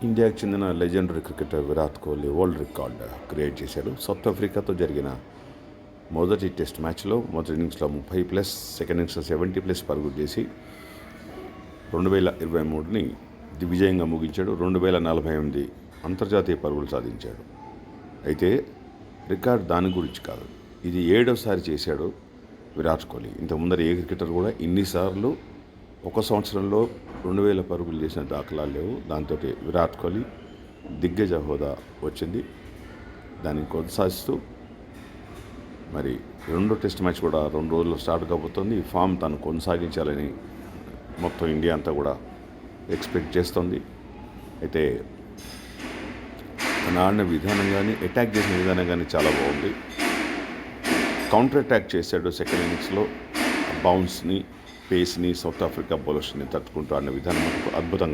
ఇండియాకు చెందిన legendary cricketer Virat Kohli world record create చేశాడు. సౌత్ ఆఫ్రికాతో జరిగిన మొదటి టెస్ట్ మ్యాచ్లో మొదటి ఇన్నింగ్స్లో 30+, సెకండ్ ఇన్నింగ్స్లో 70+ పరుగులు చేసి 2023ని దిగ్విజయంగా ముగించాడు. 2048 అంతర్జాతీయ పరుగులు సాధించాడు. అయితే రికార్డ్ దాని గురించి కాదు, ఇది 7వసారి చేశాడు విరాట్ కోహ్లీ. ఇంతకుముందర ఏ క్రికెటర్ కూడా ఇన్నిసార్లు ఒక సంవత్సరంలో 2000 పరుగులు చేసిన దాఖలాలు లేవు. దాంతో విరాట్ కోహ్లీ దిగ్గజ హోదా వచ్చింది. దాన్ని కొనసాగిస్తూ మరి రెండో టెస్ట్ మ్యాచ్ కూడా 2 రోజుల్లో స్టార్ట్ కాబోతోంది. ఈ ఫామ్ తను కొనసాగించాలని మొత్తం ఇండియా అంతా కూడా ఎక్స్పెక్ట్ చేస్తోంది. అయితే తను ఆడిన విధానం కానీ, అటాక్ చేసిన విధానం కానీ చాలా బాగుంది. కౌంటర్ అటాక్ చేశాడు సెకండ్ ఇన్నింగ్స్లో. బౌన్స్ని, పేస్ని, సౌత్ ఆఫ్రికా బౌలర్స్ని తట్టుకుంటూ ఆడిన విధానం అద్భుతంగా